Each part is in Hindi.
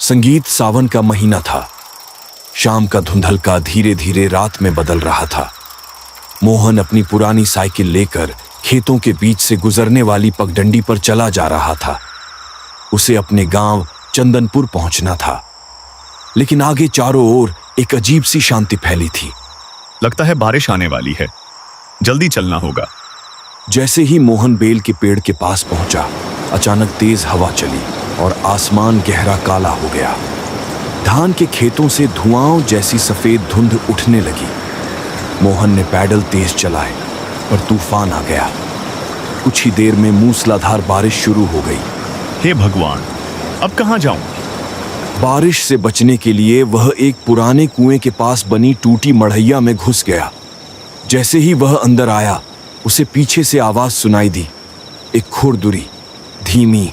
संगीत सावन का महीना था। शाम का धुंधलका धीरे धीरे रात में बदल रहा था। मोहन अपनी पुरानी साइकिल लेकर खेतों के बीच से गुजरने वाली पगडंडी पर चला जा रहा था। उसे अपने गांव चंदनपुर पहुंचना था, लेकिन आगे चारों ओर एक अजीब सी शांति फैली थी। लगता है बारिश आने वाली है, जल्दी चलना होगा। जैसे ही मोहन बेल के पेड़ के पास पहुंचा, अचानक तेज हवा चली और आसमान गहरा काला हो गया। धान के खेतों से धुआं जैसी सफेद धुंध उठने लगी। मोहन ने पैडल तेज चलाए, पर तूफान आ गया। कुछ ही देर में मूसलाधार बारिश शुरू हो गई। हे भगवान, अब कहां जाऊं? बारिश से बचने के लिए वह एक पुराने कुएं के पास बनी टूटी मढ़ैया में घुस गया। जैसे ही वह अंदर आया, उसे पीछे से आवाज सुनाई दी, एक खुरदुरी, धीमी,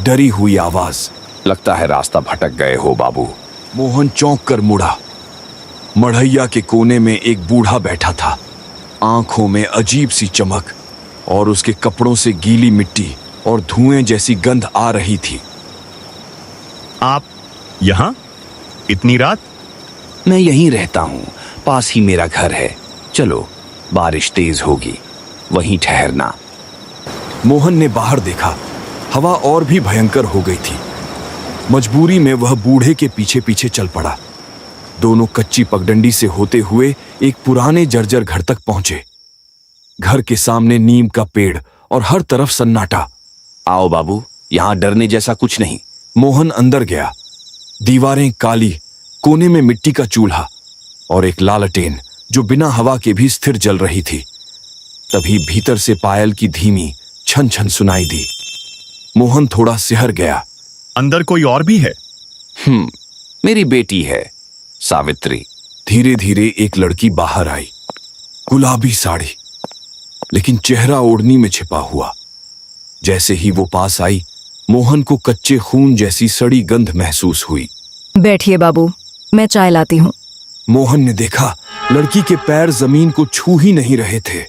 डरी हुई आवाज। लगता है रास्ता भटक गए हो बाबू। मोहन चौंक कर मुड़ा। मढ़ैया के कोने में एक बूढ़ा बैठा था। आंखों में अजीब सी चमक और उसके कपड़ों से गीली मिट्टी और धुएं जैसी गंध आ रही थी। आप यहां इतनी रात? मैं यहीं रहता हूं, पास ही मेरा घर है। चलो, बारिश तेज होगी, वहीं ठहरना। मोहन ने बाहर देखा। हवा और भी भयंकर हो गई थी। मजबूरी में वह बूढ़े के पीछे पीछे चल पड़ा। दोनों कच्ची पगडंडी से होते हुए एक पुराने जर्जर घर तक पहुंचे। घर के सामने नीम का पेड़ और हर तरफ सन्नाटा। आओ बाबू, यहां डरने जैसा कुछ नहीं। मोहन अंदर गया। दीवारें काली, कोने में मिट्टी का चूल्हा और एक लालटेन जो बिना हवा के भी स्थिर जल रही थी। तभी भीतर से पायल की धीमी छन छन सुनाई दी। मोहन थोड़ा सिहर गया। अंदर कोई और भी है? मेरी बेटी है, सावित्री। धीरे धीरे एक लड़की बाहर आई। गुलाबी साड़ी, लेकिन चेहरा ओढ़नी में छिपा हुआ। जैसे ही वो पास आई, मोहन को कच्चे खून जैसी सड़ी गंध महसूस हुई। बैठिए बाबू, मैं चाय लाती हूँ। मोहन ने देखा, लड़की के पैर जमीन को छू ही नहीं रहे थे।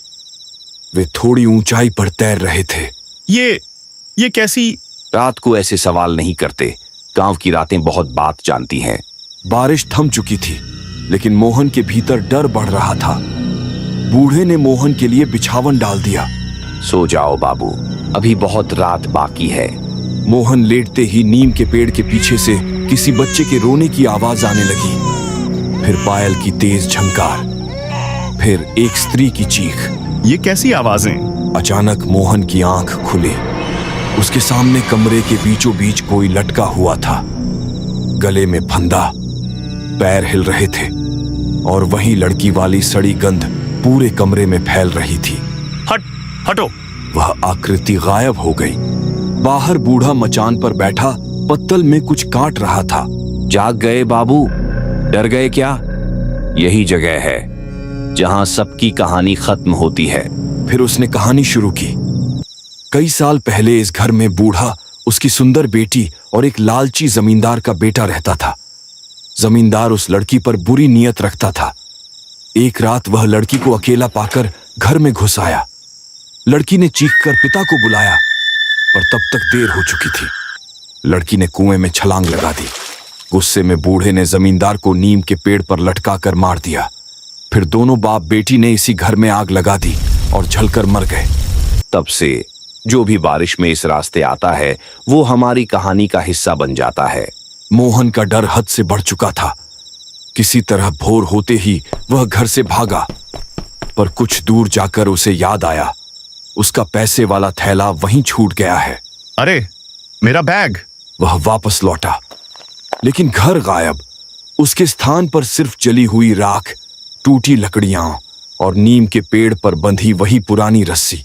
वे थोड़ी ऊंचाई पर तैर रहे थे। ये कैसी? रात को ऐसे सवाल नहीं करते। गांव की रातें बहुत बात जानती हैं। बारिश थम चुकी थी, लेकिन मोहन के भीतर डर बढ़ रहा था। बूढ़े ने मोहन के लिए बिछावन डाल दिया। सो जाओ बाबू, अभी बहुत रात बाकी है। मोहन लेटते ही नीम के पेड़ के पीछे से किसी बच्चे के रोने की आवाज आने लगी। फिर पायल की तेज झंकार, फिर एक स्त्री की चीख। ये कैसी आवाजें? अचानक मोहन की आंख खुली। उसके सामने कमरे के बीचों बीच कोई लटका हुआ था। गले में फंदा, पैर हिल रहे थे और वहीं लड़की वाली सड़ी गंध पूरे कमरे में फैल रही थी। हटो। वह आकृति गायब हो गई। बाहर बूढ़ा मचान पर बैठा पत्तल में कुछ काट रहा था। जाग गए बाबू? डर गए क्या? यही जगह है जहां सबकी कहानी खत्म होती है। फिर उसने कहानी शुरू की। कई साल पहले इस घर में बूढ़ा, उसकी सुंदर बेटी और एक लालची जमींदार का बेटा रहता था। जमींदार उस लड़की पर बुरी नीयत रखता था। एक रात वह लड़की को अकेला पाकर घर में घुस आया। लड़की ने चीखकर पिता को बुलाया, पर तब तक देर हो चुकी थी। लड़की ने कुएं में छलांग लगा दी। गुस्से में बूढ़े ने जमींदार को नीम के पेड़ पर लटकाकर मार दिया। फिर दोनों बाप बेटी ने इसी घर में आग लगा दी और जलकर मर गए। तब से जो भी बारिश में इस रास्ते आता है, वो हमारी कहानी का हिस्सा बन जाता है। मोहन का डर हद से बढ़ चुका था। किसी तरह भोर होते ही वह घर से भागा, पर कुछ दूर जाकर उसे याद आया, उसका पैसे वाला थैला वहीं छूट गया है। अरे, मेरा बैग! वह वापस लौटा, लेकिन घर गायब। उसके स्थान पर सिर्फ जली हुई राख, टूटी लकड़ियां और नीम के पेड़ पर बंधी वही पुरानी रस्सी।